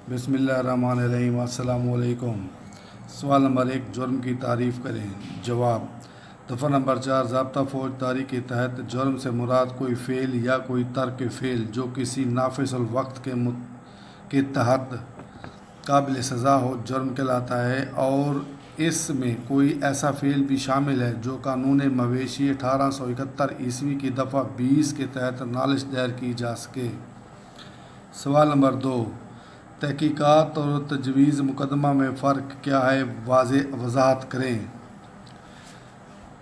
بسم اللہ الرحمن الرحیم۔ السلام علیکم۔ سوال نمبر 1، جرم کی تعریف کریں۔ جواب: دفعہ نمبر 4، ضابطہ فوجداری کے تحت جرم سے مراد کوئی فعل یا کوئی ترک فعل جو کسی نافذ الوقت کے تحت قابل سزا ہو جرم کہلاتا ہے، اور اس میں کوئی ایسا فعل بھی شامل ہے جو قانون مویشی 1871 کی دفعہ 20 کے تحت نالش دائر کی جا سکے۔ سوال نمبر 2، تحقیقات اور تجویز مقدمہ میں فرق کیا ہے، وضاحت کریں۔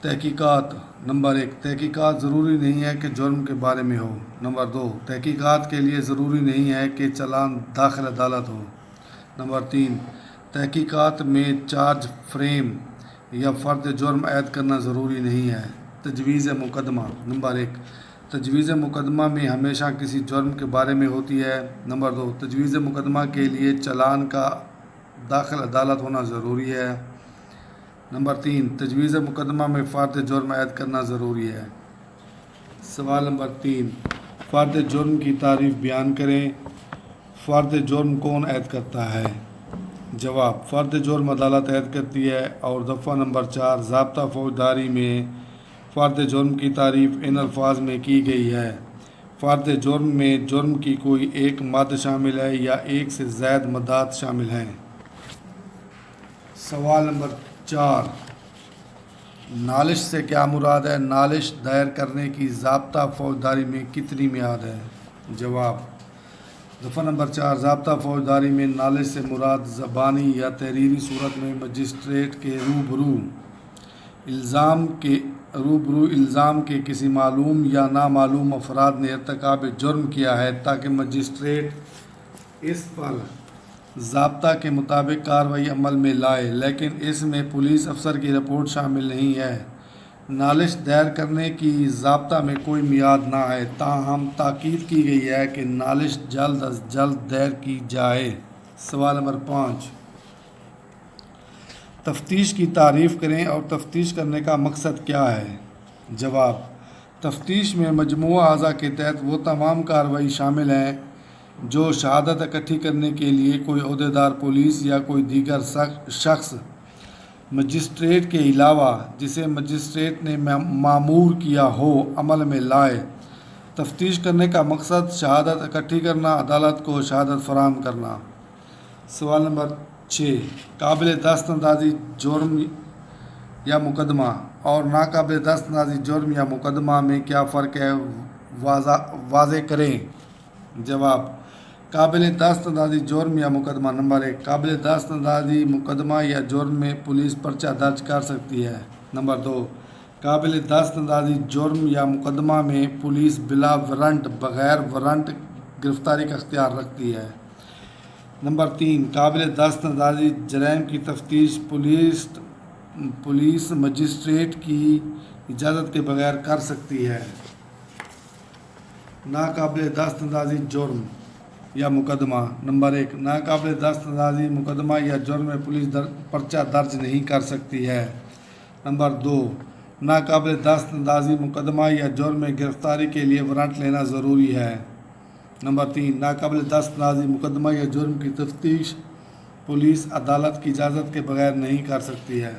تحقیقات: نمبر 1، تحقیقات ضروری نہیں ہے کہ جرم کے بارے میں ہو۔ نمبر 2، تحقیقات کے لیے ضروری نہیں ہے کہ چالان داخل عدالت ہو۔ نمبر 3، تحقیقات میں چارج فریم یا فرد جرم عائد کرنا ضروری نہیں ہے۔ تجویز مقدمہ: نمبر 1، تجویز مقدمہ میں ہمیشہ کسی جرم کے بارے میں ہوتی ہے۔ نمبر 2، تجویز مقدمہ کے لیے چالان کا داخل عدالت ہونا ضروری ہے۔ نمبر 3، تجویز مقدمہ میں فرد جرم عائد کرنا ضروری ہے۔ سوال نمبر 3، فرد جرم کی تعریف بیان کریں۔ فرد جرم کون عائد کرتا ہے؟ جواب: فرد جرم عدالت عائد کرتی ہے، اور دفعہ نمبر 4 ضابطہ فوجداری میں فرد جرم کی تعریف ان الفاظ میں کی گئی ہے: فرد جرم میں جرم کی کوئی ایک مد شامل ہے یا ایک سے زائد مدات شامل ہیں۔ سوال نمبر 4، نالش سے کیا مراد ہے؟ نالش دائر کرنے کی ضابطہ فوجداری میں کتنی میعاد ہے؟ جواب: دفعہ نمبر 4 ضابطہ فوجداری میں نالش سے مراد زبانی یا تحریری صورت میں مجسٹریٹ کے روبرو الزام کے کسی معلوم یا نامعلوم افراد نے ارتکاب جرم کیا ہے، تاکہ مجسٹریٹ اس پر ضابطہ کے مطابق کارروائی عمل میں لائے، لیکن اس میں پولیس افسر کی رپورٹ شامل نہیں ہے۔ نالش دائر کرنے کی ضابطہ میں کوئی میعاد نہ ہے، تاہم تاکید کی گئی ہے کہ نالش جلد از جلد دائر کی جائے۔ سوال نمبر 5، تفتیش کی تعریف کریں اور تفتیش کرنے کا مقصد کیا ہے؟ جواب: تفتیش میں مجموعہ اعضاء کے تحت وہ تمام کارروائی شامل ہیں جو شہادت اکٹھی کرنے کے لیے کوئی عہدیدار پولیس یا کوئی دیگر شخص مجسٹریٹ کے علاوہ جسے مجسٹریٹ نے مامور کیا ہو عمل میں لائے۔ تفتیش کرنے کا مقصد شہادت اکٹھی کرنا، عدالت کو شہادت فراہم کرنا۔ سوال نمبر 6، قابل دست اندازی جرم یا مقدمہ اور ناقابل دست اندازی جرم یا مقدمہ میں کیا فرق ہے، واضح کریں۔ جواب: قابل دست اندازی جرم یا مقدمہ: نمبر 1، قابل دست اندازی مقدمہ یا جرم میں پولیس پرچہ درج کر سکتی ہے۔ نمبر 2، قابل دست اندازی جرم یا مقدمہ میں پولیس بلا وارنٹ بغیر وارنٹ گرفتاری کا اختیار رکھتی ہے۔ نمبر 3، قابل دست اندازی جرائم کی تفتیش پولیس مجسٹریٹ کی اجازت کے بغیر کر سکتی ہے۔ ناقابل دست اندازی جرم یا مقدمہ: نمبر 1، ناقابل دست اندازی مقدمہ یا جرم میں پولیس پرچہ درج نہیں کر سکتی ہے۔ نمبر 2، ناقابل دست اندازی مقدمہ یا جرم میں گرفتاری کے لیے وارنٹ لینا ضروری ہے۔ نمبر 3، ناقابل دست اندازی مقدمہ یا جرم کی تفتیش پولیس عدالت کی اجازت کے بغیر نہیں کر سکتی ہے۔